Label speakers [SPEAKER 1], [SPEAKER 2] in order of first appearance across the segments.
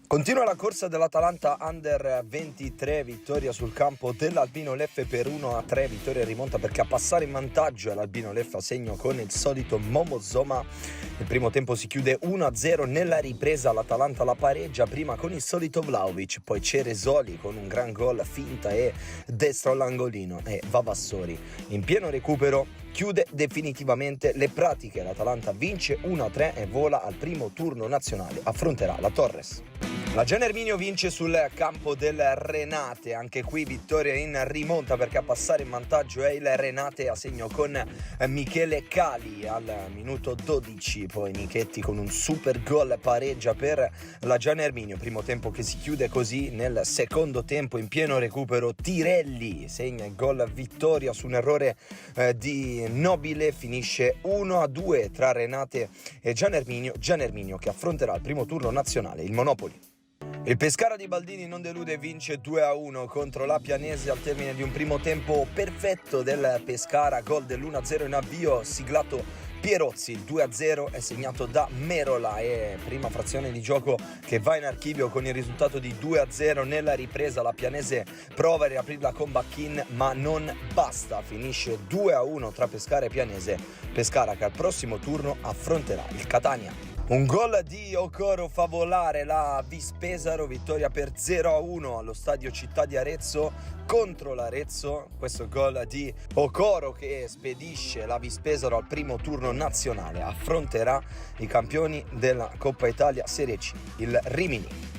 [SPEAKER 1] Continua la corsa dell'Atalanta Under 23, vittoria sul campo dell'Albino Leffe per 1-3, vittoria rimonta perché a passare in vantaggio l'Albino Leffe a segno con il solito Momo Zoma. Il primo tempo si chiude 1-0, nella ripresa l'Atalanta la pareggia, prima con il solito Vlahovic, poi Ceresoli con un gran gol finta e destro all'angolino e Vavassori in pieno recupero chiude definitivamente le pratiche. L'Atalanta vince 1-3 e vola al primo turno nazionale, affronterà la Torres. La Gian Erminio vince sul campo del Renate, anche qui vittoria in rimonta perché a passare in vantaggio è il Renate a segno con Michele Cali al minuto 12, poi Nichetti con un super gol pareggia per la Gian Erminio, primo tempo che si chiude così. Nel secondo tempo in pieno recupero Tirelli segna il gol vittoria su un errore di Nobile, finisce 1-2 tra Renate e Gian Erminio che affronterà il primo turno nazionale, il Monopoli. Il Pescara di Baldini non delude e vince 2-1 contro la Pianese al termine di un primo tempo perfetto del Pescara, gol dell'1-0 in avvio siglato Pierozzi, il 2-0 è segnato da Merola e prima frazione di gioco che va in archivio con il risultato di 2-0. Nella ripresa la Pianese prova a riaprirla con Bacchin ma non basta, finisce 2-1 tra Pescara e Pianese, Pescara che al prossimo turno affronterà il Catania. Un gol di Okoro fa volare la Vispesaro, vittoria per 0-1 allo stadio Città di Arezzo contro l'Arezzo. Questo gol di Okoro che spedisce la Vispesaro al primo turno nazionale, affronterà i campioni della Coppa Italia Serie C, il Rimini.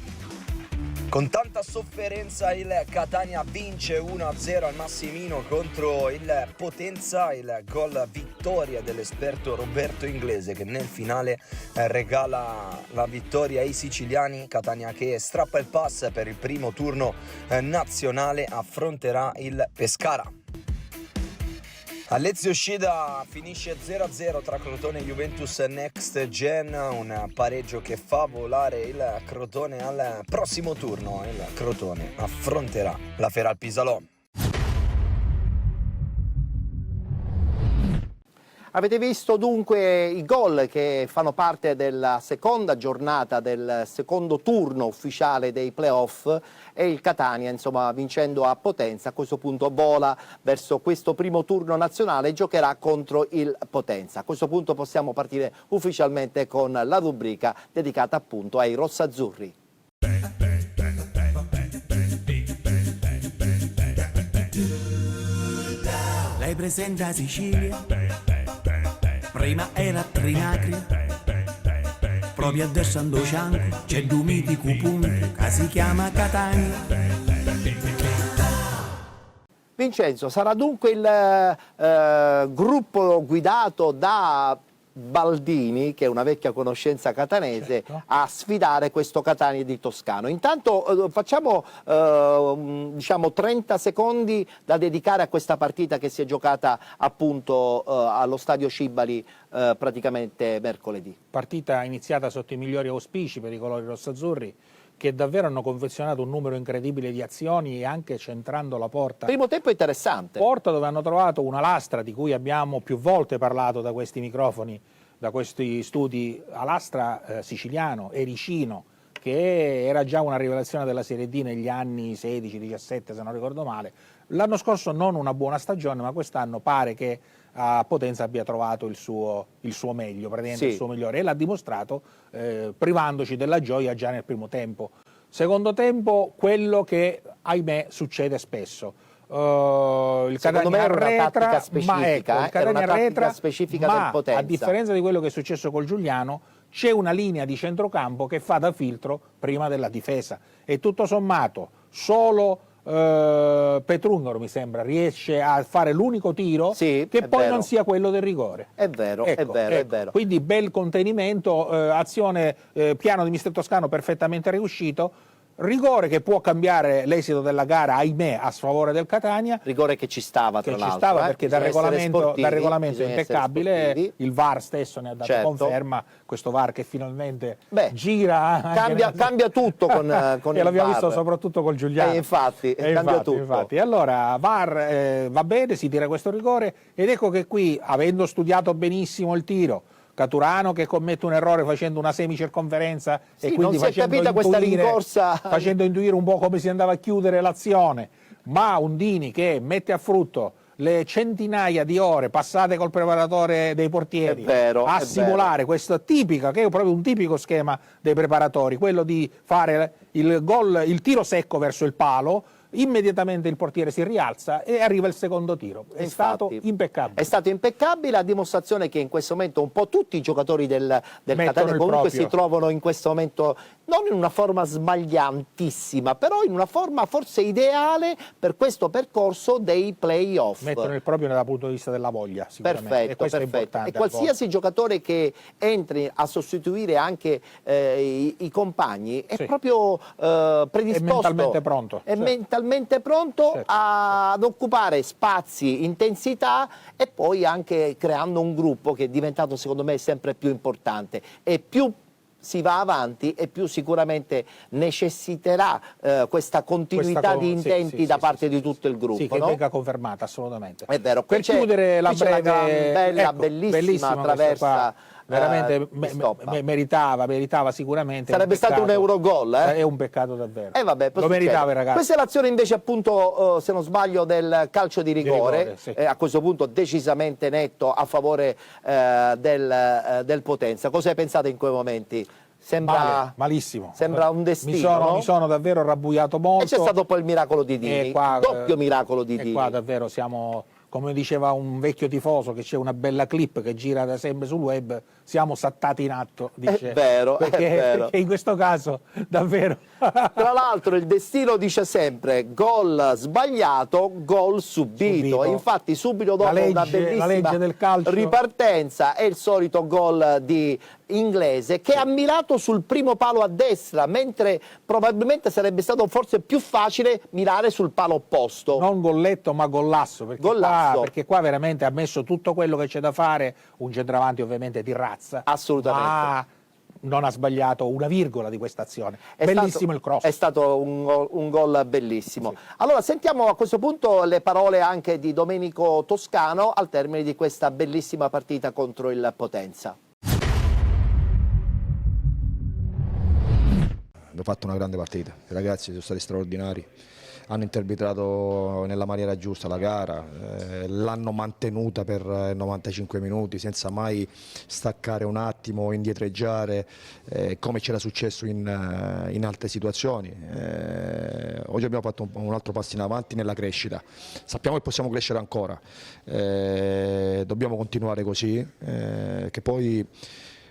[SPEAKER 1] Con tanta sofferenza il Catania vince 1-0 al Massimino contro il Potenza, il gol vittoria dell'esperto Roberto Inglese che nel finale regala la vittoria ai siciliani. Catania che strappa il pass per il primo turno nazionale, affronterà il Pescara. A Lezio Scida finisce 0-0 tra Crotone e Juventus Next Gen, un pareggio che fa volare il Crotone al prossimo turno. Il Crotone affronterà la Feral Pisalò.
[SPEAKER 2] Avete visto dunque i gol che fanno parte della seconda giornata del secondo turno ufficiale dei playoff e il Catania, insomma, vincendo a Potenza, a questo punto vola verso questo primo turno nazionale e giocherà contro il Potenza. A questo punto possiamo partire ufficialmente con la rubrica dedicata appunto ai rossazzurri.
[SPEAKER 3] Lei presenta Sicilia? Prima era Trinacri, proprio adesso ando cianco, c'è due mitico punto che si chiama Catania.
[SPEAKER 2] Vincenzo, sarà dunque il gruppo guidato da Baldini, che è una vecchia conoscenza catanese, certo, a sfidare questo Catania di Toscano. Intanto facciamo diciamo 30 secondi da dedicare a questa partita che si è giocata appunto allo stadio Cibali praticamente mercoledì.
[SPEAKER 4] Partita iniziata sotto i migliori auspici per i colori rossazzurri, che davvero hanno confezionato un numero incredibile di azioni e anche centrando la porta.
[SPEAKER 2] Primo tempo interessante.
[SPEAKER 4] Porta dove hanno trovato una lastra di cui abbiamo più volte parlato da questi microfoni, da questi studi, a lastra siciliano, Ericino, che era già una rivelazione della Serie D negli anni 16-17 se non ricordo male. L'anno scorso non una buona stagione, ma quest'anno pare che a Potenza abbia trovato il suo meglio, praticamente sì, il suo migliore, e l'ha dimostrato privandoci della gioia già nel primo tempo. Secondo tempo, quello che ahimè succede spesso. Il
[SPEAKER 2] Secondo me era una tattica specifica,
[SPEAKER 4] il Catania arretra,
[SPEAKER 2] specifica
[SPEAKER 4] ma
[SPEAKER 2] del Potenza.
[SPEAKER 4] A differenza di quello che è successo col Giuliano, c'è una linea di centrocampo che fa da filtro prima della difesa e tutto sommato solo Petrungaro mi sembra riesce a fare l'unico tiro, sì, che poi vero, non sia quello del rigore.
[SPEAKER 2] È vero,
[SPEAKER 4] ecco,
[SPEAKER 2] è vero.
[SPEAKER 4] Quindi bel contenimento, azione, piano di mister Toscano perfettamente riuscito. Rigore che può cambiare l'esito della gara, ahimè, a sfavore del Catania.
[SPEAKER 2] Rigore che ci stava, tra l'altro.
[SPEAKER 4] Ci stava perché dal regolamento è impeccabile, il VAR stesso ne ha dato conferma, questo VAR che finalmente gira.
[SPEAKER 2] Cambia tutto con il VAR.
[SPEAKER 4] E l'abbiamo visto soprattutto col Giuliano.
[SPEAKER 2] Infatti, cambia tutto.
[SPEAKER 4] Infatti. Allora, VAR va bene, si tira questo rigore ed ecco che qui, avendo studiato benissimo il tiro, Caturano che commette un errore facendo una semicirconferenza
[SPEAKER 2] Sì,
[SPEAKER 4] e quindi
[SPEAKER 2] non si è capita questa rincorsa.
[SPEAKER 4] facendo intuire un po' come si andava a chiudere l'azione, ma un Dini che mette a frutto le centinaia di ore passate col preparatore dei portieri a simulare questo tipico, che è proprio un tipico schema dei preparatori, quello di fare il gol, il tiro secco verso il palo, immediatamente il portiere si rialza e arriva il secondo tiro. È stato impeccabile.
[SPEAKER 2] È stato impeccabile, a dimostrazione che in questo momento un po' tutti i giocatori del Catania comunque si trovano in questo momento non in una forma sbagliantissima, però in una forma forse ideale per questo percorso dei play-off.
[SPEAKER 4] Mettono il proprio dal punto di vista della voglia, sicuramente.
[SPEAKER 2] Perfetto. E qualsiasi giocatore che entri a sostituire anche i compagni è proprio predisposto.
[SPEAKER 4] È mentalmente pronto.
[SPEAKER 2] È mentalmente pronto ad occupare spazi, intensità e poi anche creando un gruppo che è diventato secondo me sempre più importante. E più si va avanti e più sicuramente necessiterà questa continuità di intenti da parte di tutto il gruppo.
[SPEAKER 4] Sì, che venga confermata assolutamente.
[SPEAKER 2] È vero.
[SPEAKER 4] Per chiudere la breve,
[SPEAKER 2] bellissima traversa.
[SPEAKER 4] Veramente meritava sicuramente.
[SPEAKER 2] Sarebbe stato un Eurogol,
[SPEAKER 4] È un peccato davvero.
[SPEAKER 2] Vabbè,
[SPEAKER 4] lo meritava, ragazzi.
[SPEAKER 2] Questa è l'azione invece appunto, se non sbaglio, del calcio di rigore,
[SPEAKER 4] sì.
[SPEAKER 2] A questo punto decisamente netto a favore del Potenza. Cosa hai pensato in quei momenti? Sembra
[SPEAKER 4] malissimo.
[SPEAKER 2] Sembra un destino.
[SPEAKER 4] Mi sono davvero arrabbiato molto.
[SPEAKER 2] E c'è stato poi il miracolo di Dini, doppio miracolo di Dini.
[SPEAKER 4] E qua davvero siamo, come diceva un vecchio tifoso, che c'è una bella clip che gira da sempre sul web, siamo saltati in atto, dice.
[SPEAKER 2] È vero,
[SPEAKER 4] perché in questo caso davvero.
[SPEAKER 2] Tra l'altro il destino dice sempre gol sbagliato, gol subito. E infatti subito dopo una bellissima
[SPEAKER 4] del calcio.
[SPEAKER 2] Ripartenza è il solito gol di Inglese che ha mirato sul primo palo a destra, mentre probabilmente sarebbe stato forse più facile mirare sul palo opposto.
[SPEAKER 4] Non golletto ma gollasso, perché qua veramente ha messo tutto quello che c'è da fare, un centravanti ovviamente di razza.
[SPEAKER 2] Assolutamente.
[SPEAKER 4] Ma non ha sbagliato una virgola di questa azione. Bellissimo il cross.
[SPEAKER 2] È stato un gol bellissimo. Sì. Allora sentiamo a questo punto le parole anche di Domenico Toscano al termine di questa bellissima partita contro il Potenza.
[SPEAKER 5] Abbiamo fatto una grande partita, i ragazzi sono stati straordinari, hanno interpretato nella maniera giusta la gara, l'hanno mantenuta per 95 minuti senza mai staccare un attimo, indietreggiare, come c'era successo in altre situazioni. Oggi abbiamo fatto un altro passo in avanti nella crescita, sappiamo che possiamo crescere ancora, dobbiamo continuare così, che poi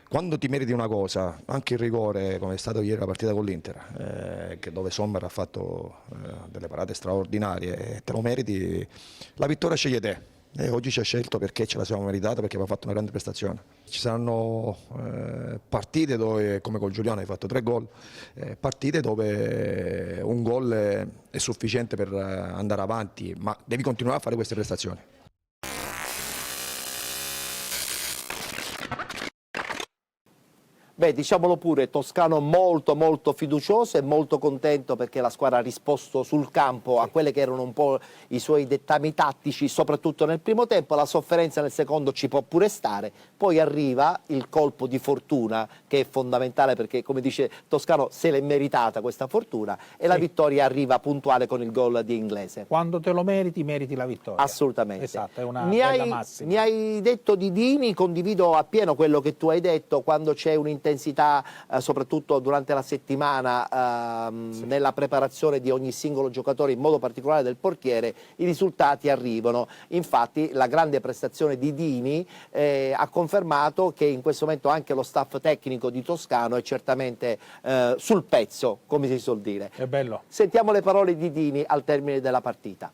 [SPEAKER 5] quando ti meriti una cosa, anche il rigore, come è stato ieri la partita con l'Inter, dove Sommer ha fatto delle parate straordinarie, e te lo meriti, la vittoria sceglie te. E oggi ci ha scelto perché ce la siamo meritata, perché abbiamo fatto una grande prestazione. Ci saranno partite dove, come col Giuliano hai fatto 3 gol, partite dove un gol è sufficiente per andare avanti, ma devi continuare a fare queste prestazioni.
[SPEAKER 2] Beh, diciamolo pure, Toscano molto fiducioso e molto contento perché la squadra ha risposto sul campo a quelle che erano un po' i suoi dettami tattici, soprattutto nel primo tempo. La sofferenza nel secondo ci può pure stare, poi arriva il colpo di fortuna che è fondamentale perché, come dice Toscano, se l'è meritata questa fortuna e la vittoria arriva puntuale con il gol di Inglese.
[SPEAKER 4] Quando te lo meriti, meriti la vittoria.
[SPEAKER 2] Assolutamente.
[SPEAKER 4] Esatto, è una bella massima.
[SPEAKER 2] Mi hai detto di Dini, condivido appieno quello che tu hai detto, quando c'è un'intensità soprattutto durante la settimana nella preparazione di ogni singolo giocatore, in modo particolare del portiere, i risultati arrivano. Infatti la grande prestazione di Dini ha confermato che in questo momento anche lo staff tecnico di Toscano è certamente sul pezzo, come si suol dire.
[SPEAKER 4] È bello.
[SPEAKER 2] Sentiamo le parole di Dini al termine della partita.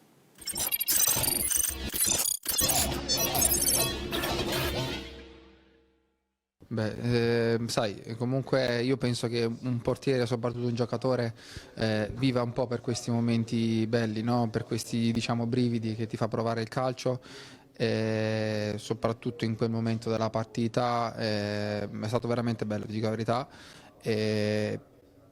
[SPEAKER 6] Beh, sai, comunque io penso che un portiere, soprattutto un giocatore, viva un po' per questi momenti belli, no? Per questi, diciamo, brividi che ti fa provare il calcio, soprattutto in quel momento della partita è stato veramente bello, ti dico la verità.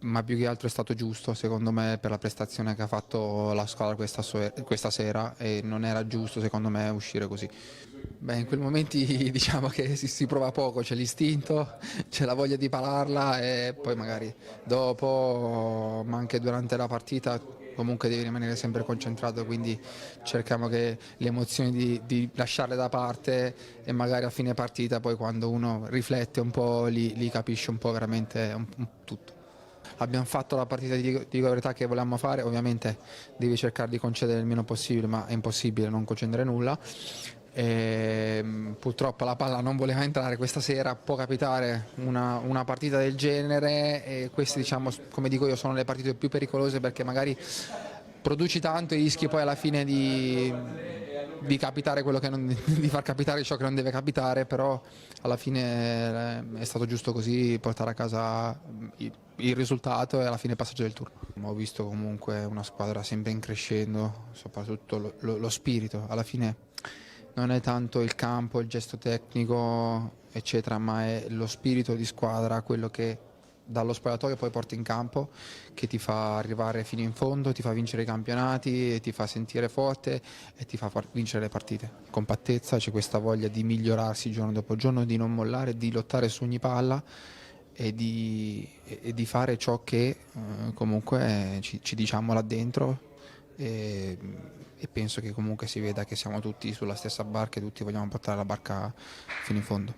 [SPEAKER 6] ma più che altro è stato giusto secondo me per la prestazione che ha fatto la squadra questa sera, e non era giusto secondo me uscire così. Beh, in quei momenti diciamo che si prova poco, c'è l'istinto, c'è la voglia di pararla, e poi magari dopo, ma anche durante la partita, comunque devi rimanere sempre concentrato, quindi cerchiamo che le emozioni di lasciarle da parte, e magari a fine partita poi quando uno riflette un po' li capisce un po' veramente tutto. Abbiamo fatto la partita di verità che volevamo fare, ovviamente devi cercare di concedere il meno possibile, ma è impossibile non concedere nulla. Purtroppo la palla non voleva entrare questa sera, può capitare una partita del genere, e queste, diciamo, come dico io, sono le partite più pericolose, perché magari produci tanto e rischi poi alla fine di capitare quello che di far capitare ciò che non deve capitare, però alla fine è stato giusto così portare a casa il risultato e alla fine il passaggio del turno. Ho visto comunque una squadra sempre in crescendo, soprattutto lo spirito. Alla fine non è tanto il campo, il gesto tecnico eccetera, ma è lo spirito di squadra, quello che dallo spogliatoio poi porti in campo, che ti fa arrivare fino in fondo, ti fa vincere i campionati, ti fa sentire forte e ti fa vincere le partite. Compattezza, c'è questa voglia di migliorarsi giorno dopo giorno, di non mollare, di lottare su ogni palla e di fare ciò che comunque ci diciamo là dentro, e penso che comunque si veda che siamo tutti sulla stessa barca e tutti vogliamo portare la barca fino in fondo.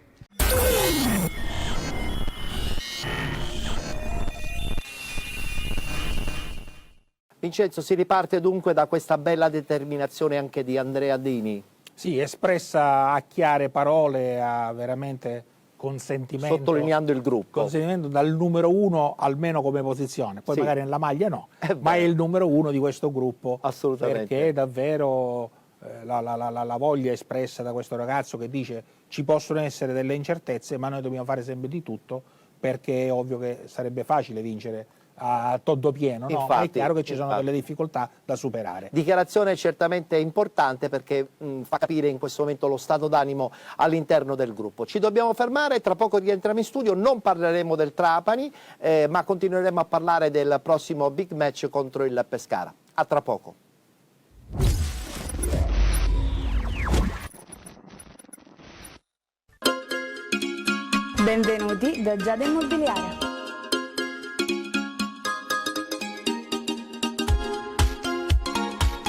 [SPEAKER 2] Vincenzo, si riparte dunque da questa bella determinazione anche di Andrea Dini?
[SPEAKER 4] Sì, espressa a chiare parole, a veramente consentimento.
[SPEAKER 2] Sottolineando il gruppo.
[SPEAKER 4] Consentimento dal numero 1 almeno come posizione, poi
[SPEAKER 2] sì,
[SPEAKER 4] magari nella maglia no, ma è il numero 1 di questo gruppo.
[SPEAKER 2] Assolutamente.
[SPEAKER 4] Perché davvero la voglia espressa da questo ragazzo che dice ci possono essere delle incertezze, ma noi dobbiamo fare sempre di tutto, perché è ovvio che sarebbe facile vincere a todo pieno, no? Ma è chiaro che ci sono delle difficoltà da superare.
[SPEAKER 2] Dichiarazione certamente importante, perché fa capire in questo momento lo stato d'animo all'interno del gruppo. Ci dobbiamo fermare, tra poco rientriamo in studio, non parleremo del Trapani, ma continueremo a parlare del prossimo big match contro il Pescara. A tra poco.
[SPEAKER 7] Benvenuti da Giada Immobiliare.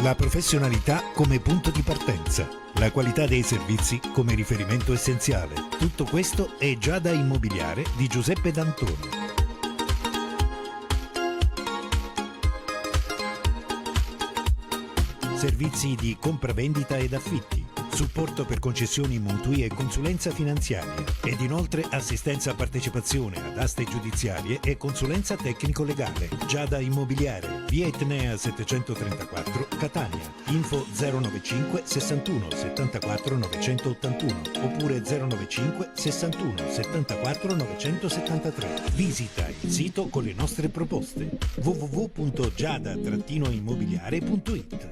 [SPEAKER 8] La professionalità come punto di partenza, la qualità dei servizi come riferimento essenziale. Tutto questo è Giada Immobiliare di Giuseppe D'Antonio. Servizi di compravendita ed affitti, supporto per concessioni mutui e consulenza finanziaria, ed inoltre assistenza a partecipazione ad aste giudiziarie e consulenza tecnico-legale. Giada Immobiliare, via Etnea 734, Catania. Info 095 61 74 981 oppure 095 61 74 973. Visita il sito con le nostre proposte www.giada-immobiliare.it.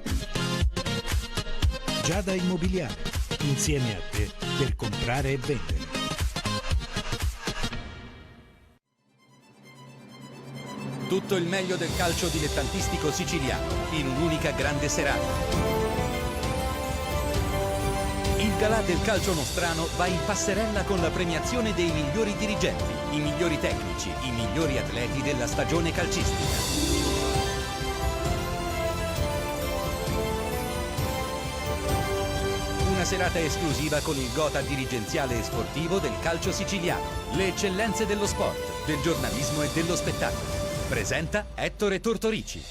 [SPEAKER 8] Giada Immobiliare, insieme a te per comprare e vendere.
[SPEAKER 9] Tutto il meglio del calcio dilettantistico siciliano in un'unica grande serata. Il galà del calcio nostrano va in passerella con la premiazione dei migliori dirigenti, i migliori tecnici, i migliori atleti della stagione calcistica. Una serata esclusiva con il gotha dirigenziale e sportivo del calcio siciliano, le eccellenze dello sport, del giornalismo e dello spettacolo. Presenta Ettore Tortorici.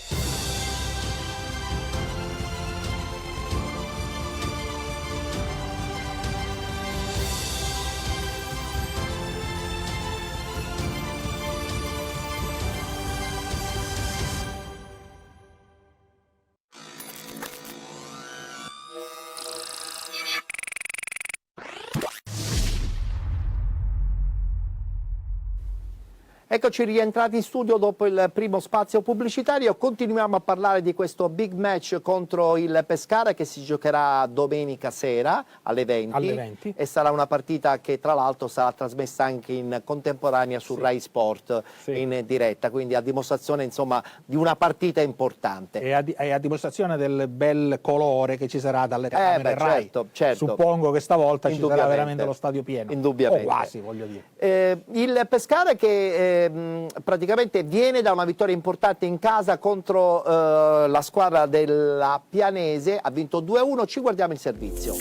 [SPEAKER 2] Eccoci rientrati in studio dopo il primo spazio pubblicitario. Continuiamo a parlare di questo big match contro il Pescara che si giocherà domenica sera alle 20. E sarà una partita che tra l'altro sarà trasmessa anche in contemporanea su Rai Sport in diretta, quindi a dimostrazione insomma di una partita importante.
[SPEAKER 4] E a dimostrazione del bel colore che ci sarà dalle telecamere Rai.
[SPEAKER 2] Certo.
[SPEAKER 4] Suppongo che stavolta ci sarà veramente lo stadio pieno.
[SPEAKER 2] Indubbiamente.
[SPEAKER 4] O quasi, voglio dire.
[SPEAKER 2] Il Pescara che praticamente viene da una vittoria importante in casa contro la squadra della Pianese, ha vinto 2-1, ci guardiamo il servizio.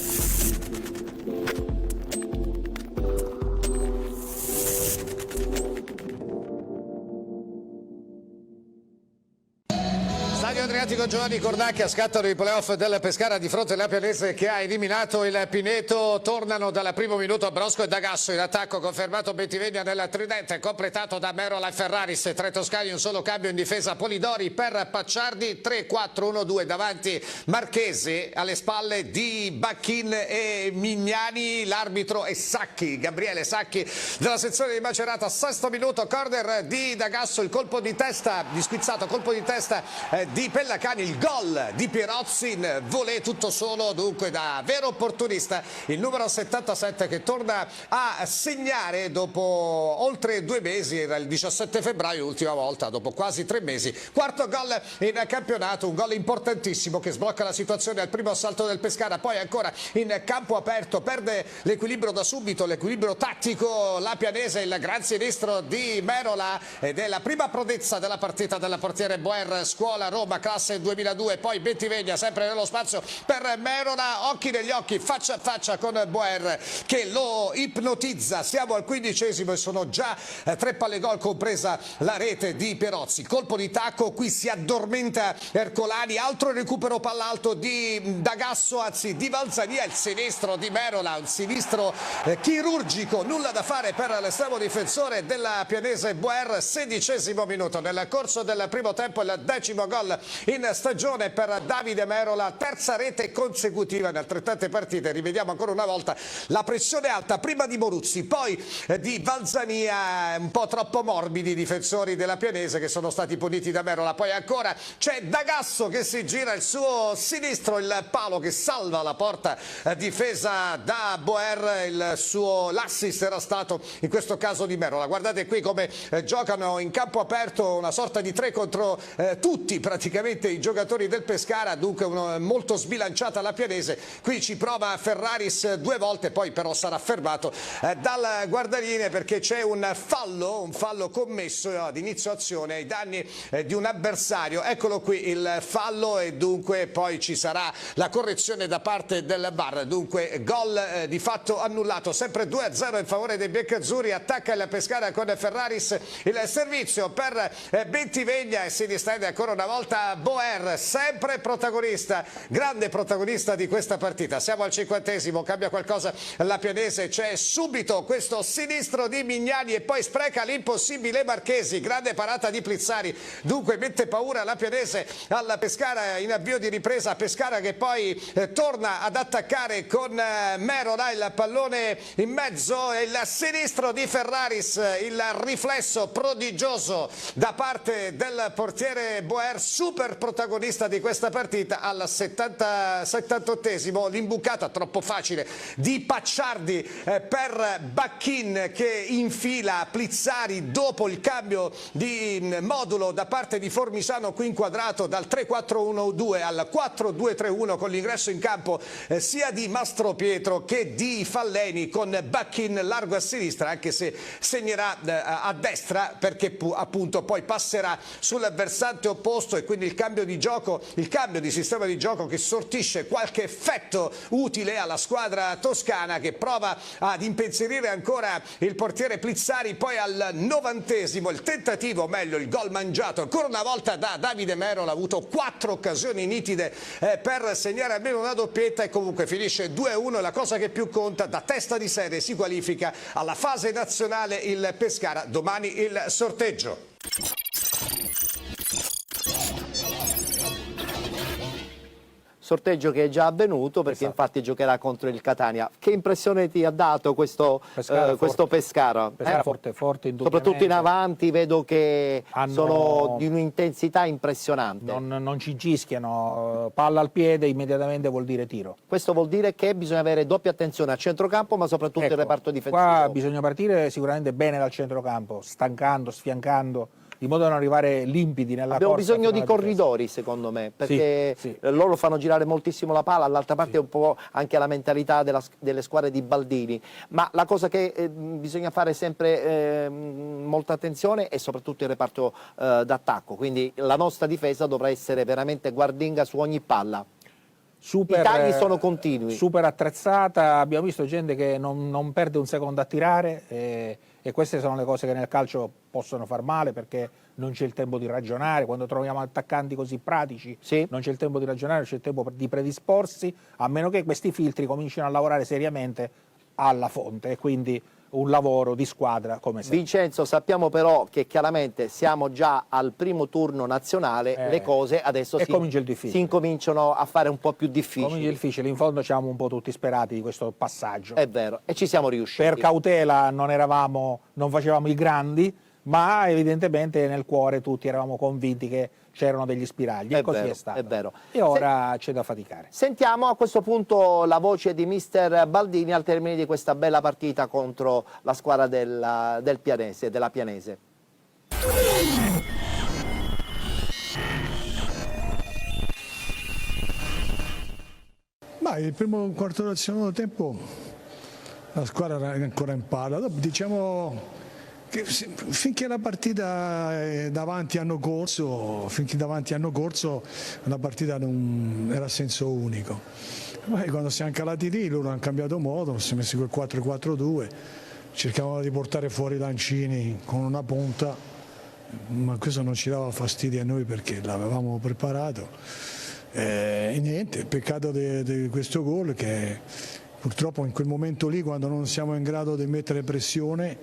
[SPEAKER 10] Stadio Adriatico Giovanni Cornacchia, scattano i playoff del Pescara di fronte alla Pianese che ha eliminato il Pineto. Tornano dal primo minuto Brosco e D'Agasso in attacco, confermato Bentivegna nel tridente, completato da Merola e Ferraris. 3 toscani, un solo cambio in difesa, Polidori per Pacciardi, 3-4-1-2 davanti Marchesi, alle spalle di Bacchin e Mignani, l'arbitro è Sacchi, Gabriele Sacchi della sezione di Macerata. Sesto minuto, corner di D'Agasso, il colpo di testa di Squizzato, colpo di testa di Pellacani, il gol di Pierozzi in volée tutto solo, dunque da vero opportunista il numero 77 che torna a segnare dopo oltre 2 mesi, era il 17 febbraio l'ultima volta, dopo quasi 3 mesi. Quarto gol in campionato, un gol importantissimo che sblocca la situazione al primo assalto del Pescara, poi ancora in campo aperto, perde l'equilibrio da subito, l'equilibrio tattico la Pianese, il gran sinistro di Merola ed è la prima prodezza della partita della portiere Boer, scuola Roma, classe 2002, poi Bentivegna sempre nello spazio per Merola, occhi negli occhi, faccia a faccia con Boer che lo ipnotizza. Siamo al 15esimo e sono già 3 palle gol, compresa la rete di Pierozzi. Colpo di tacco, qui si addormenta Ercolani, altro recupero pall'alto di D'Agasso, anzi di Valzania, il sinistro di Merola, un sinistro chirurgico, nulla da fare per l'estremo difensore della Pianese Boer. 16esimo minuto, nel corso del primo tempo il 10° gol in stagione per Davide Merola, terza rete consecutiva in altrettante partite. Rivediamo ancora una volta la pressione alta, prima di Moruzzi, poi di Valzania, un po' troppo morbidi i difensori della Pianese che sono stati puniti da Merola. Poi ancora c'è D'Agasso che si gira il suo sinistro, il palo che salva la porta difesa da Boer, l'assist era stato in questo caso di Merola. Guardate qui come giocano in campo aperto, una sorta di 3 contro tutti praticamente i giocatori del Pescara, dunque molto sbilanciata la Pianese. Qui ci prova Ferraris 2 volte, poi però sarà fermato dal guardaline perché c'è un fallo commesso ad inizio azione ai danni di un avversario. Eccolo qui il fallo e dunque poi ci sarà la correzione da parte del VAR, dunque gol di fatto annullato, sempre 2-0 in favore dei biancazzurri. Attacca il Pescara con Ferraris, il servizio per Bentivegna e si distende ancora una volta Boer, sempre protagonista, grande protagonista di questa partita. Siamo al 50esimo, cambia qualcosa la Pianese, c'è subito questo sinistro di Mignani e poi spreca l'impossibile Marchesi, grande parata di Plizzari, dunque mette paura la Pianese alla Pescara in avvio di ripresa. Pescara che poi torna ad attaccare con Merola, il pallone in mezzo e il sinistro di Ferraris, il riflesso prodigioso da parte del portiere Boer, super protagonista di questa partita. Al 78esimo l'imbucata troppo facile di Pacciardi per Bacchin che infila Plizzari dopo il cambio di modulo da parte di Formisano, qui inquadrato dal 3-4-1-2 al 4-2-3-1 con l'ingresso in campo sia di Mastropietro che di Falleni, con Bacchin largo a sinistra, anche se segnerà a destra perché appunto poi passerà sul versante opposto e quindi il cambio di gioco, il cambio di sistema di gioco che sortisce qualche effetto utile alla squadra toscana che prova ad impensierire ancora il portiere Plizzari. Poi al 90esimo il tentativo, meglio il gol mangiato ancora una volta da Davide Merola, ha avuto 4 occasioni nitide per segnare almeno una doppietta e comunque finisce 2-1. La cosa che più conta, da testa di serie si qualifica alla fase nazionale il Pescara, domani il sorteggio.
[SPEAKER 2] sorteggio che è già avvenuto, perché infatti giocherà contro il Catania. Che impressione ti ha dato questo Pescara?
[SPEAKER 4] Pescara forte,
[SPEAKER 2] soprattutto in avanti vedo che sono di un'intensità impressionante.
[SPEAKER 4] Non ci gischiano, palla al piede immediatamente vuol dire tiro.
[SPEAKER 2] Questo vuol dire che bisogna avere doppia attenzione al centrocampo, ma soprattutto il reparto difensivo.
[SPEAKER 4] Qua bisogna partire sicuramente bene dal centrocampo, stancando, sfiancando, in modo da non arrivare limpidi nella
[SPEAKER 2] Abbiamo
[SPEAKER 4] corsa.
[SPEAKER 2] bisogno di corridori, secondo me, perché loro fanno girare moltissimo la palla, all'altra parte è un po' anche la mentalità delle squadre di Baldini, ma la cosa che bisogna fare sempre molta attenzione è soprattutto il reparto d'attacco, quindi la nostra difesa dovrà essere veramente guardinga su ogni palla. I tagli sono continui.
[SPEAKER 4] Super attrezzata, abbiamo visto gente che non perde un secondo a tirare e queste sono le cose che nel calcio possono far male, perché non c'è il tempo di ragionare. Quando troviamo attaccanti così pratici non c'è il tempo di ragionare, non c'è il tempo di predisporsi, a meno che questi filtri comincino a lavorare seriamente alla fonte, e quindi un lavoro di squadra come sempre.
[SPEAKER 2] Vincenzo, sappiamo però che chiaramente siamo già al primo turno nazionale, le cose adesso si incominciano a fare un po' più difficili.
[SPEAKER 4] Comincia difficile, in fondo ci siamo un po' tutti sperati di questo passaggio.
[SPEAKER 2] È vero, e ci siamo riusciti.
[SPEAKER 4] Per cautela non facevamo i grandi, ma evidentemente nel cuore tutti eravamo convinti che c'erano degli spiragli, e così è stato.
[SPEAKER 2] È vero.
[SPEAKER 4] E ora c'è da faticare.
[SPEAKER 2] Sentiamo a questo punto la voce di mister Baldini al termine di questa bella partita contro la squadra della Pianese.
[SPEAKER 11] Ma il primo quarto d'ora del secondo tempo la squadra era ancora in palla. Dopo, diciamo che finché la partita davanti hanno corso, la partita era a senso unico. Poi quando siamo calati lì loro hanno cambiato modo, si è messi quel 4-4-2, cercavano di portare fuori Lancini con una punta, ma questo non ci dava fastidio a noi perché l'avevamo preparato. E niente, peccato di questo gol che purtroppo in quel momento lì, quando non siamo in grado di mettere pressione,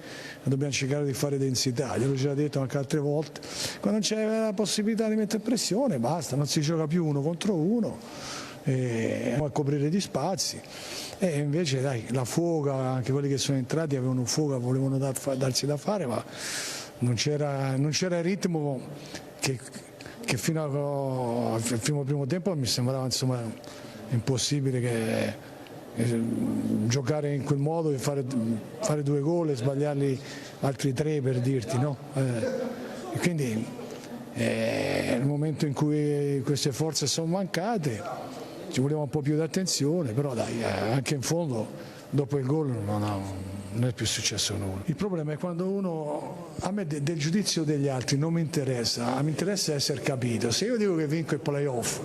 [SPEAKER 11] dobbiamo cercare di fare densità. Gliel'ho già detto anche altre volte, quando c'è la possibilità di mettere pressione basta, non si gioca più 1 contro 1, a coprire gli spazi. E invece dai, la foga, anche quelli che sono entrati avevano foga, volevano darsi da fare, ma non c'era il ritmo che fino al primo tempo mi sembrava insomma impossibile che giocare in quel modo e fare 2 gol e sbagliarli altri 3, per dirti, no? E quindi nel momento in cui queste forze sono mancate ci voleva un po' più di attenzione, però dai, anche in fondo dopo il gol non è più successo nulla. Il problema è quando a me del giudizio degli altri non mi interessa, mi interessa essere capito. Se io dico che vinco il playoff,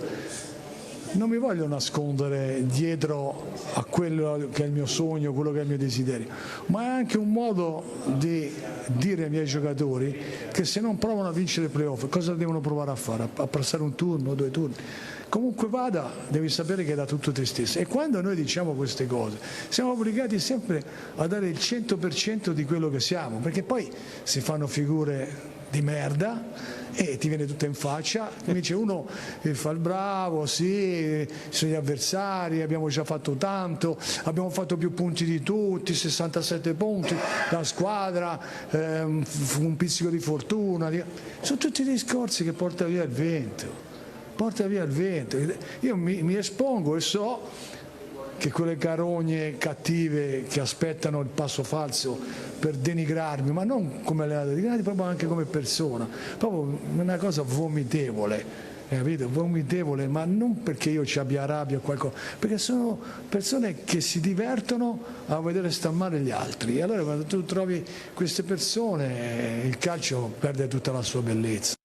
[SPEAKER 11] non mi voglio nascondere dietro a quello che è il mio sogno, quello che è il mio desiderio, ma è anche un modo di dire ai miei giocatori che se non provano a vincere il playoff, cosa devono provare a fare? A passare un turno, 2 turni? Comunque vada, devi sapere che è da tutto te stesso, e quando noi diciamo queste cose siamo obbligati sempre a dare il 100% di quello che siamo, perché poi si fanno figure di merda e ti viene tutto in faccia, invece uno fa il bravo, sì, sono gli avversari, abbiamo già fatto tanto, abbiamo fatto più punti di tutti, 67 punti, la squadra, un pizzico di fortuna, sono tutti discorsi che porta via il vento. Io mi espongo e so che quelle carogne cattive che aspettano il passo falso per denigrarmi, ma non come allenato, proprio anche come persona, proprio una cosa vomitevole, capito? Vomitevole, ma non perché io ci abbia rabbia o qualcosa, perché sono persone che si divertono a vedere star male gli altri, e allora quando tu trovi queste persone il calcio perde tutta la sua bellezza.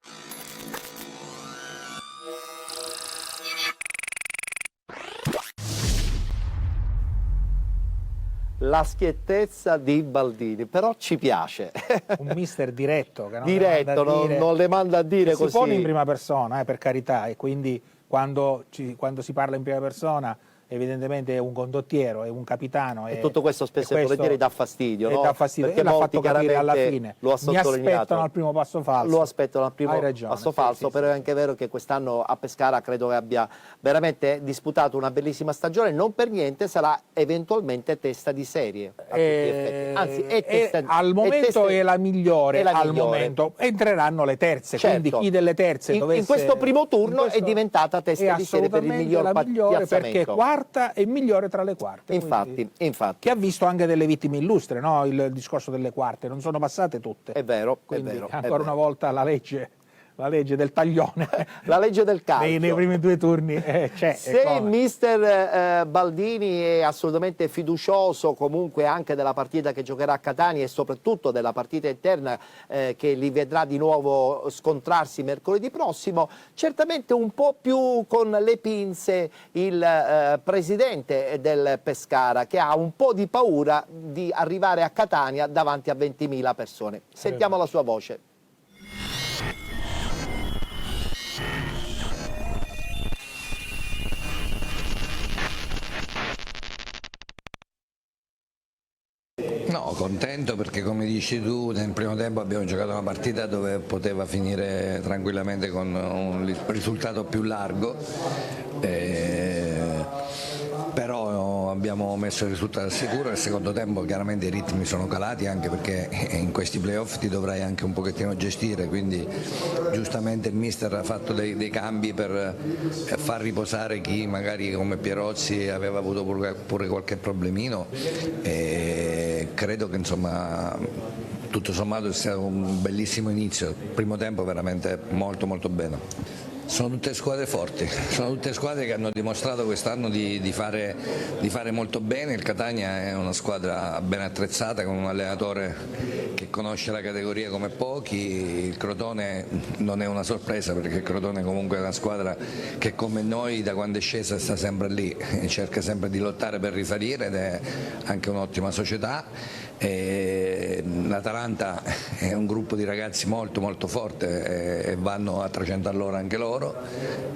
[SPEAKER 2] La schiettezza di Baldini, però ci piace.
[SPEAKER 4] Un mister diretto, che
[SPEAKER 2] non le manda a dire così.
[SPEAKER 4] Si pone in prima persona, per carità, e quindi quando si parla in prima persona evidentemente è un condottiero, è un capitano.
[SPEAKER 2] E tutto questo spesso e volentieri dà fastidio, no?
[SPEAKER 4] Dà fastidio.
[SPEAKER 2] Perché
[SPEAKER 4] l'ha
[SPEAKER 2] molti
[SPEAKER 4] fatto capire alla fine.
[SPEAKER 2] Lo ha
[SPEAKER 4] Mi
[SPEAKER 2] sottolineato.
[SPEAKER 4] aspettano al primo passo falso.
[SPEAKER 2] Lo aspettano al primo
[SPEAKER 4] Hai ragione,
[SPEAKER 2] passo
[SPEAKER 4] sì,
[SPEAKER 2] falso,
[SPEAKER 4] sì,
[SPEAKER 2] però
[SPEAKER 4] sì.
[SPEAKER 2] è anche vero che quest'anno a Pescara credo che abbia veramente disputato una bellissima stagione, non per niente sarà eventualmente testa di serie. A tutti gli effetti. Anzi,
[SPEAKER 4] al momento è la migliore, al
[SPEAKER 2] migliore.
[SPEAKER 4] momento entreranno le terze,
[SPEAKER 2] Certo.
[SPEAKER 4] quindi chi delle terze
[SPEAKER 2] in questo primo turno è diventata testa di serie per il miglior
[SPEAKER 4] la migliore, perché
[SPEAKER 2] piazzamento.
[SPEAKER 4] quarta è migliore tra le quarte.
[SPEAKER 2] Infatti.
[SPEAKER 4] Che ha visto anche delle vittime illustre, no? Il discorso delle quarte, non sono passate tutte.
[SPEAKER 2] È vero,
[SPEAKER 4] quindi,
[SPEAKER 2] è vero.
[SPEAKER 4] ancora una volta la legge del taglione.
[SPEAKER 2] La legge del calcio.
[SPEAKER 4] Nei primi due turni c'è.
[SPEAKER 2] Se mister Baldini è assolutamente fiducioso comunque anche della partita che giocherà a Catania e soprattutto della partita interna che li vedrà di nuovo scontrarsi mercoledì prossimo, certamente un po' più con le pinze il presidente del Pescara, che ha un po' di paura di arrivare a Catania davanti a 20.000 persone. Sentiamo la sua voce.
[SPEAKER 12] No, contento perché come dici tu nel primo tempo abbiamo giocato una partita dove poteva finire tranquillamente con un risultato più largo, però abbiamo messo il risultato al sicuro. Nel secondo tempo chiaramente i ritmi sono calati, anche perché in questi playoff ti dovrai anche un pochettino gestire, quindi giustamente il mister ha fatto dei cambi per far riposare chi magari come Pierozzi aveva avuto pure qualche problemino, e credo che insomma tutto sommato sia un bellissimo inizio. Il primo tempo veramente molto bene. Sono tutte squadre forti, sono tutte squadre che hanno dimostrato quest'anno di fare molto bene. Il Catania è una squadra ben attrezzata con un allenatore che conosce la categoria come pochi. Il Crotone non è una sorpresa, perché il Crotone comunque è una squadra che come noi da quando è scesa sta sempre lì, cerca sempre di lottare per risalire ed è anche un'ottima società. L'Atalanta è un gruppo di ragazzi molto forte e vanno a 300 all'ora anche loro.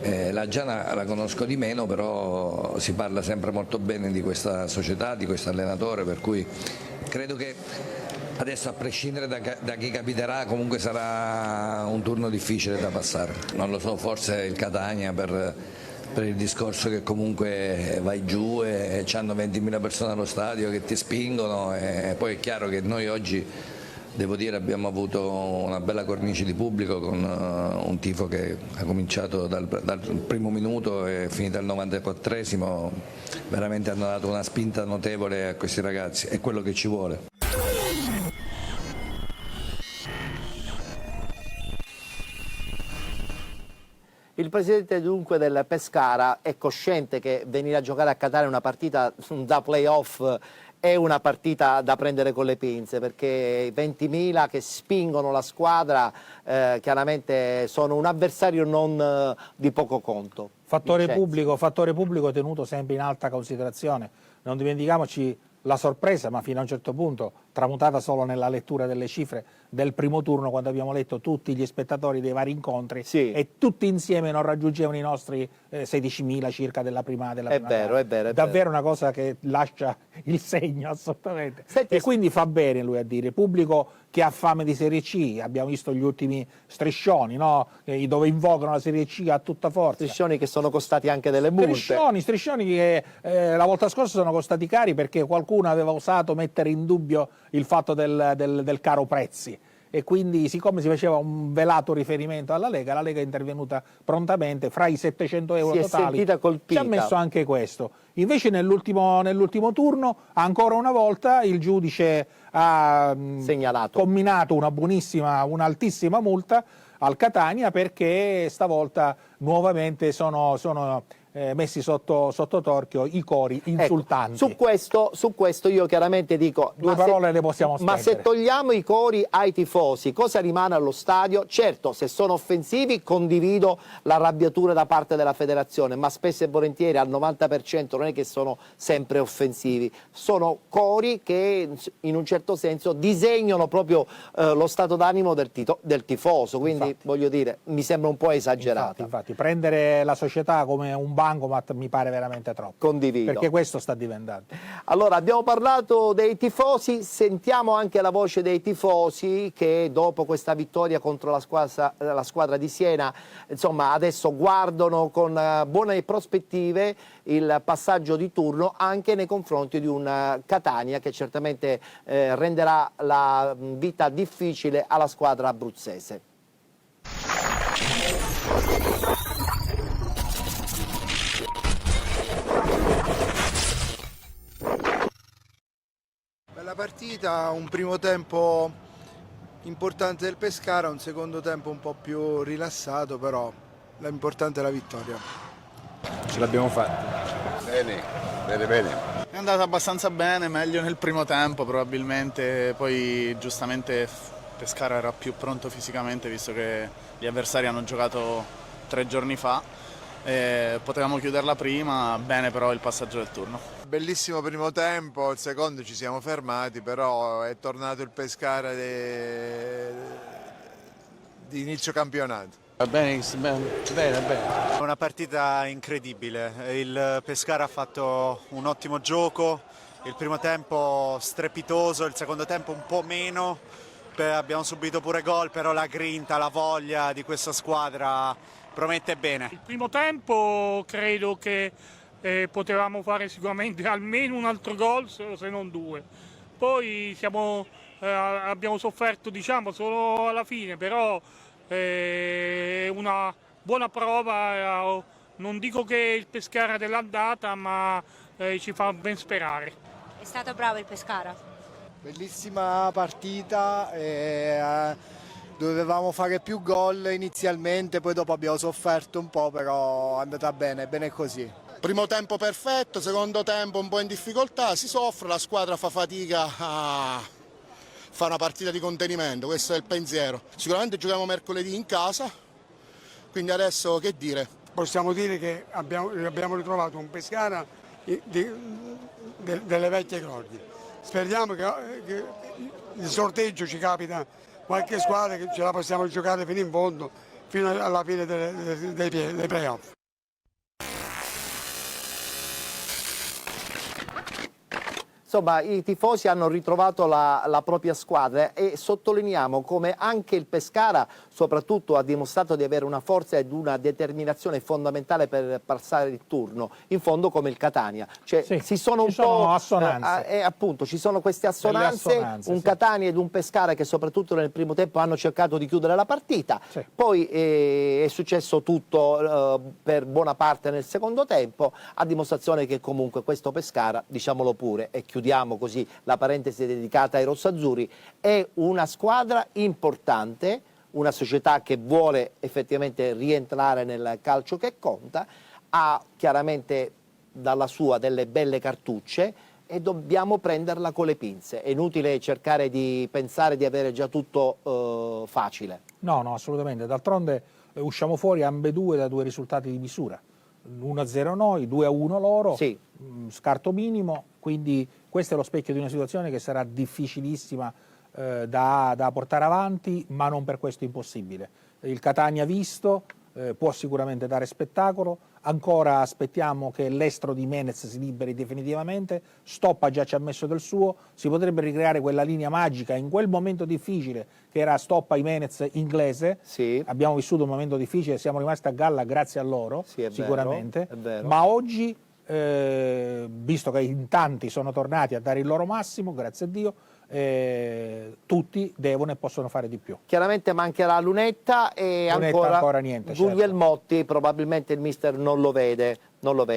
[SPEAKER 12] La Giana la conosco di meno, però si parla sempre molto bene di questa società, di questo allenatore, per cui credo che adesso, a prescindere da chi capiterà, comunque sarà un turno difficile da passare. Non lo so, forse il Catania per il discorso che comunque vai giù e c'hanno 20.000 persone allo stadio che ti spingono, e poi è chiaro che noi oggi, devo dire, abbiamo avuto una bella cornice di pubblico con un tifo che ha cominciato dal primo minuto e finito al 94esimo, veramente hanno dato una spinta notevole a questi ragazzi, è quello che ci vuole.
[SPEAKER 2] Il presidente dunque del Pescara è cosciente che venire a giocare a Catania è una partita da playoff, è una partita da prendere con le pinze, perché i 20.000 che spingono la squadra chiaramente sono un avversario non di poco conto.
[SPEAKER 4] Fattore pubblico tenuto sempre in alta considerazione. Non dimentichiamoci la sorpresa, ma fino a un certo punto tramutata solo nella lettura delle cifre del primo turno, quando abbiamo letto tutti gli spettatori dei vari incontri, e tutti insieme non raggiungevano i nostri 16.000 circa della prima
[SPEAKER 2] È vero.
[SPEAKER 4] davvero una cosa che lascia il segno, assolutamente. E quindi fa bene lui a dire pubblico che ha fame di Serie C. Abbiamo visto gli ultimi striscioni, no? Dove invocano la Serie C a tutta forza.
[SPEAKER 2] Striscioni che sono costati anche delle multe.
[SPEAKER 4] Striscioni che la volta scorsa sono costati cari, perché qualcuno aveva osato mettere in dubbio il fatto del caro prezzi. E quindi, siccome si faceva un velato riferimento alla Lega, la Lega è intervenuta prontamente, fra i 700 euro totali,
[SPEAKER 2] si è sentita colpita.
[SPEAKER 4] Ci ha messo anche questo. Invece nell'ultimo turno, ancora una volta, il giudice ha comminato un'altissima multa al Catania, perché stavolta nuovamente sono messi sotto torchio i cori insultanti.
[SPEAKER 2] Su questo io chiaramente dico
[SPEAKER 4] due parole le possiamo spendere.
[SPEAKER 2] Ma se togliamo i cori ai tifosi, cosa rimane allo stadio? Certo, se sono offensivi condivido l'arrabbiatura da parte della federazione, ma spesso e volentieri al 90% non è che sono sempre offensivi, sono cori che in un certo senso disegnano proprio lo stato d'animo del tifoso, quindi voglio dire, mi sembra un po' esagerato.
[SPEAKER 4] Infatti, prendere la società come un bar bancomat mi pare veramente troppo.
[SPEAKER 2] Condivido.
[SPEAKER 4] Perché questo sta diventando.
[SPEAKER 2] Allora, abbiamo parlato dei tifosi, sentiamo anche la voce dei tifosi che dopo questa vittoria contro la squadra di Siena, insomma, adesso guardano con buone prospettive il passaggio di turno anche nei confronti di un Catania che certamente renderà la vita difficile alla squadra abruzzese.
[SPEAKER 13] Bella partita, un primo tempo importante del Pescara, un secondo tempo un po' più rilassato, però l'importante è la vittoria.
[SPEAKER 14] Ce l'abbiamo fatta.
[SPEAKER 15] Bene, bene, bene.
[SPEAKER 16] È andata abbastanza bene, meglio nel primo tempo probabilmente, poi giustamente Pescara era più pronto fisicamente visto che gli avversari hanno giocato 3 giorni fa. Potevamo chiuderla prima, bene però il passaggio del turno.
[SPEAKER 13] Bellissimo primo tempo, il secondo ci siamo fermati, però è tornato il Pescara di inizio campionato.
[SPEAKER 17] Bene. È una partita incredibile, il Pescara ha fatto un ottimo gioco, il primo tempo strepitoso, il secondo tempo un po' meno, abbiamo subito pure gol, però la grinta, la voglia di questa squadra promette bene.
[SPEAKER 18] Il primo tempo credo che potevamo fare sicuramente almeno un altro gol, se non 2. Poi abbiamo sofferto, diciamo, solo alla fine, però una buona prova, non dico che il Pescara dell'andata, ma ci fa ben sperare.
[SPEAKER 19] È stato bravo il Pescara.
[SPEAKER 13] Bellissima partita, dovevamo fare più gol inizialmente, poi dopo abbiamo sofferto un po', però è andata bene così.
[SPEAKER 20] Primo tempo perfetto, secondo tempo un po' in difficoltà, si soffre, la squadra fa fatica a fare una partita di contenimento, questo è il pensiero. Sicuramente giochiamo mercoledì in casa, quindi adesso che dire?
[SPEAKER 11] Possiamo dire che abbiamo ritrovato un Pescara delle vecchie glorie. Speriamo che il sorteggio ci capita qualche squadra che ce la possiamo giocare fino in fondo, fino alla fine dei playoff.
[SPEAKER 2] Insomma, i tifosi hanno ritrovato la propria squadra e sottolineiamo come anche il Pescara soprattutto ha dimostrato di avere una forza ed una determinazione fondamentale per passare il turno, in fondo come il Catania. Cioè,
[SPEAKER 4] sì,
[SPEAKER 2] sono assonanze. Appunto, ci sono queste assonanze, un Catania ed un Pescara che soprattutto nel primo tempo hanno cercato di chiudere la partita, poi è successo tutto per buona parte nel secondo tempo, a dimostrazione che comunque questo Pescara, diciamolo pure, e chiudiamo così la parentesi dedicata ai rossazzurri, è una squadra importante, una società che vuole effettivamente rientrare nel calcio che conta, ha chiaramente dalla sua delle belle cartucce e dobbiamo prenderla con le pinze. È inutile cercare di pensare di avere già tutto facile.
[SPEAKER 4] No, assolutamente. D'altronde usciamo fuori ambedue da 2 risultati di misura. 1-0 noi, 2-1 loro,
[SPEAKER 2] sì.
[SPEAKER 4] Scarto minimo, quindi questo è lo specchio di una situazione che sarà difficilissima da portare avanti, ma non per questo impossibile. Il Catania visto, può sicuramente dare spettacolo, ancora aspettiamo che l'estro di Menez si liberi definitivamente, Stoppa già ci ha messo del suo, si potrebbe ricreare quella linea magica in quel momento difficile che era Stoppa Menez inglese, abbiamo vissuto un momento difficile, siamo rimasti a galla grazie a loro, sicuramente,
[SPEAKER 2] è vero.
[SPEAKER 4] Ma oggi, visto che in tanti sono tornati a dare il loro massimo, grazie a Dio, tutti devono e possono fare di più.
[SPEAKER 2] Chiaramente mancherà Lunetta e
[SPEAKER 4] ancora niente.
[SPEAKER 2] Guglielmotti probabilmente il mister non lo vede.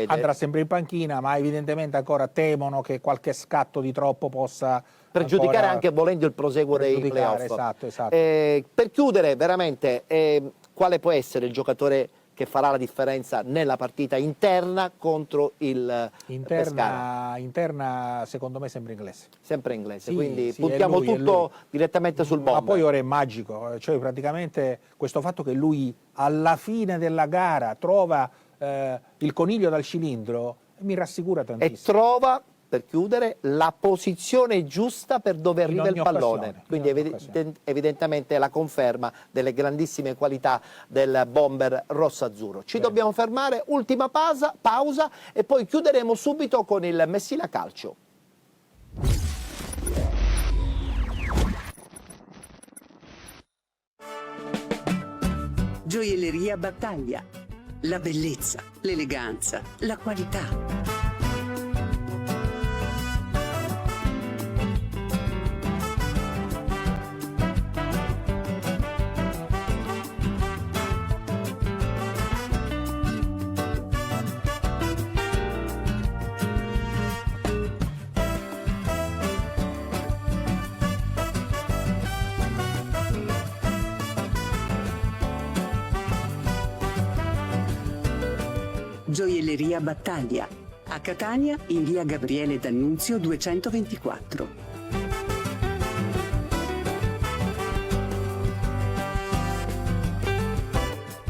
[SPEAKER 4] Andrà sempre in panchina, ma evidentemente ancora temono che qualche scatto di troppo possa
[SPEAKER 2] pregiudicare anche volendo il proseguo dei playoff.
[SPEAKER 4] Esatto.
[SPEAKER 2] Per chiudere veramente, quale può essere il giocatore che farà la differenza nella partita interna contro il Pescara?
[SPEAKER 4] Interna secondo me sempre inglese.
[SPEAKER 2] Sempre inglese, quindi puntiamo tutto direttamente sul bomber.
[SPEAKER 4] Ma poi ora è magico, cioè praticamente questo fatto che lui alla fine della gara trova il coniglio dal cilindro mi rassicura tantissimo.
[SPEAKER 2] E trova per chiudere, la posizione giusta per dove arriva il pallone. Quindi evidentemente la conferma delle grandissime qualità del bomber rossazzurro. Ci dobbiamo fermare, ultima pausa e poi chiuderemo subito con il Messina Calcio.
[SPEAKER 15] Gioielleria Battaglia. La bellezza, l'eleganza, la qualità. Gioielleria Battaglia. A Catania, in via Gabriele D'Annunzio 224.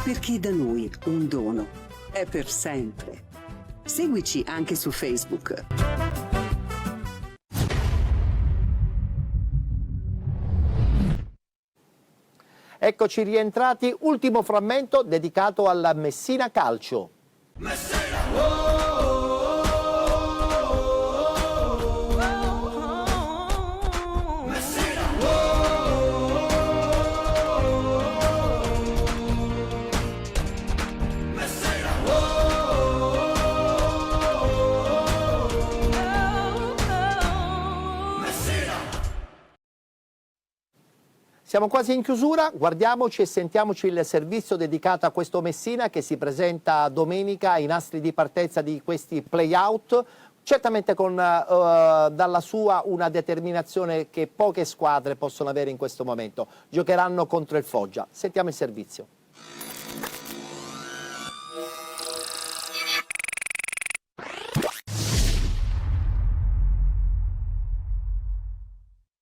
[SPEAKER 15] Perché da noi un dono è per sempre. Seguici anche su Facebook.
[SPEAKER 2] Eccoci rientrati, ultimo frammento dedicato alla Messina Calcio. Siamo quasi in chiusura, guardiamoci e sentiamoci il servizio dedicato a questo Messina che si presenta domenica ai nastri di partenza di questi play-out, certamente con dalla sua una determinazione che poche squadre possono avere in questo momento. Giocheranno contro il Foggia. Sentiamo il servizio.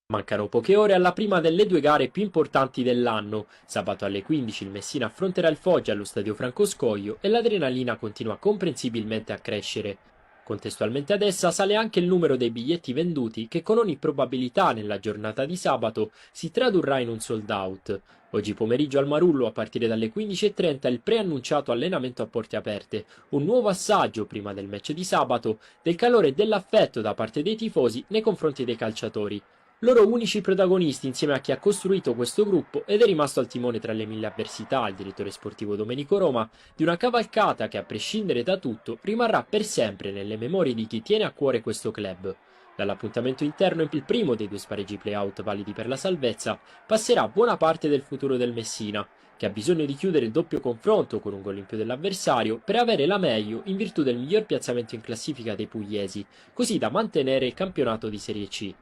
[SPEAKER 21] Mancano poche ore alla prima delle due gare più importanti dell'anno. Sabato alle 15 il Messina affronterà il Foggia allo stadio Franco Scoglio e l'adrenalina continua comprensibilmente a crescere. Contestualmente ad essa sale anche il numero dei biglietti venduti che con ogni probabilità nella giornata di sabato si tradurrà in un sold out. Oggi pomeriggio al Marullo a partire dalle 15:30 il preannunciato allenamento a porte aperte, un nuovo assaggio prima del match di sabato del calore e dell'affetto da parte dei tifosi nei confronti dei calciatori. Loro unici protagonisti insieme a chi ha costruito questo gruppo ed è rimasto al timone tra le mille avversità, il direttore sportivo Domenico Roma, di una cavalcata che a prescindere da tutto rimarrà per sempre nelle memorie di chi tiene a cuore questo club. Dall'appuntamento interno il primo dei due spareggi play-out validi per la salvezza passerà buona parte del futuro del Messina, che ha bisogno di chiudere il doppio confronto con un gol in più dell'avversario per avere la meglio in virtù del miglior piazzamento in classifica dei pugliesi, così da mantenere il campionato di Serie C.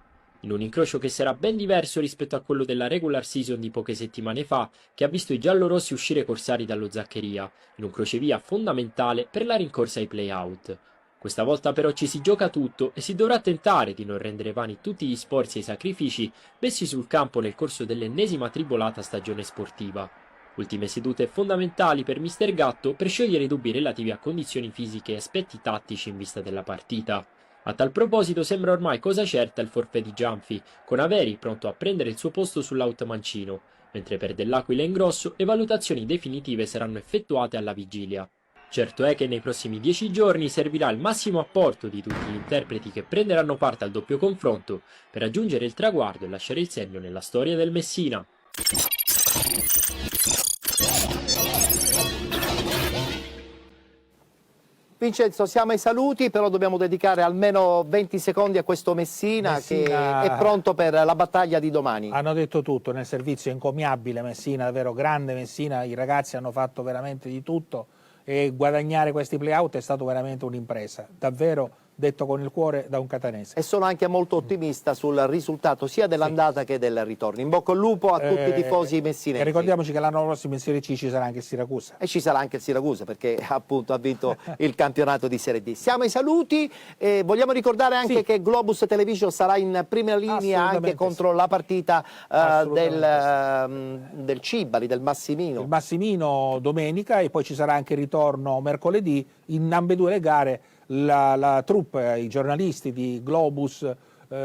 [SPEAKER 21] In un incrocio che sarà ben diverso rispetto a quello della regular season di poche settimane fa, che ha visto i giallorossi uscire corsari dallo Zaccheria, in un crocevia fondamentale per la rincorsa ai play-out. Questa volta però ci si gioca tutto e si dovrà tentare di non rendere vani tutti gli sforzi e i sacrifici messi sul campo nel corso dell'ennesima tribolata stagione sportiva. Ultime sedute fondamentali per Mister Gatto per sciogliere i dubbi relativi a condizioni fisiche e aspetti tattici in vista della partita. A tal proposito sembra ormai cosa certa il forfait di Gianfi, con Averi pronto a prendere il suo posto sull'out mancino, mentre per Dell'Aquila in grosso le valutazioni definitive saranno effettuate alla vigilia. Certo è che nei prossimi 10 giorni servirà il massimo apporto di tutti gli interpreti che prenderanno parte al doppio confronto per raggiungere il traguardo e lasciare il segno nella storia del Messina.
[SPEAKER 2] Vincenzo, siamo ai saluti, però dobbiamo dedicare almeno 20 secondi a questo Messina che è pronto per la battaglia di domani.
[SPEAKER 4] Hanno detto tutto nel servizio, encomiabile Messina, davvero grande Messina, i ragazzi hanno fatto veramente di tutto e guadagnare questi play-out è stato veramente un'impresa, davvero detto con il cuore da un catanese.
[SPEAKER 2] E sono anche molto ottimista sul risultato sia dell'andata che del ritorno. In bocca al lupo a tutti i tifosi messinesi.
[SPEAKER 4] E ricordiamoci che l'anno prossimo in Serie C ci sarà anche il Siracusa.
[SPEAKER 2] E ci sarà anche il Siracusa perché appunto ha vinto il campionato di Serie D. Siamo ai saluti, vogliamo ricordare anche che Globus Television sarà in prima linea anche contro la partita del Cibali, del Massimino.
[SPEAKER 4] Il Massimino domenica e poi ci sarà anche il ritorno mercoledì in ambedue le gare. la troupe, i giornalisti di Globus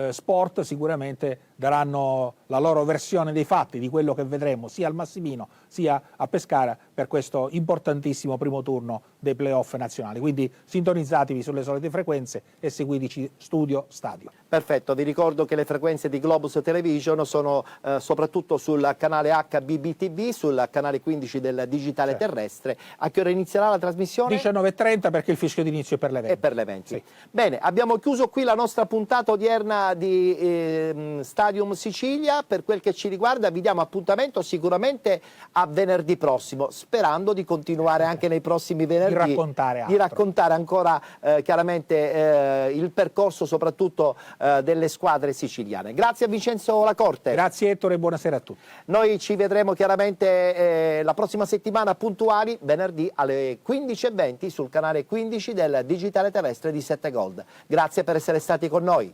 [SPEAKER 4] Sport sicuramente daranno la loro versione dei fatti, di quello che vedremo sia al Massimino sia a Pescara per questo importantissimo primo turno dei playoff nazionali. Quindi sintonizzatevi sulle solite frequenze e seguiteci Studio Stadio.
[SPEAKER 2] Perfetto, vi ricordo che le frequenze di Globus Television sono soprattutto sul canale HBBTV, sul canale 15 del digitale terrestre. A che ora inizierà la trasmissione?
[SPEAKER 4] 19:30 perché il fischio d'inizio è per le 20.
[SPEAKER 2] È per le 20. Sì. Bene, abbiamo chiuso qui la nostra puntata odierna di Stadium Sicilia. Per quel che ci riguarda vi diamo appuntamento sicuramente a venerdì prossimo, sperando di continuare anche nei prossimi venerdì di raccontare ancora chiaramente il percorso soprattutto delle squadre siciliane. Grazie a Vincenzo Lacorte.
[SPEAKER 4] Grazie Ettore e buonasera a tutti.
[SPEAKER 2] Noi ci vedremo chiaramente la prossima settimana puntuali, venerdì alle 15:20 sul canale 15 del digitale terrestre di 7 Gold. Grazie per essere stati con noi.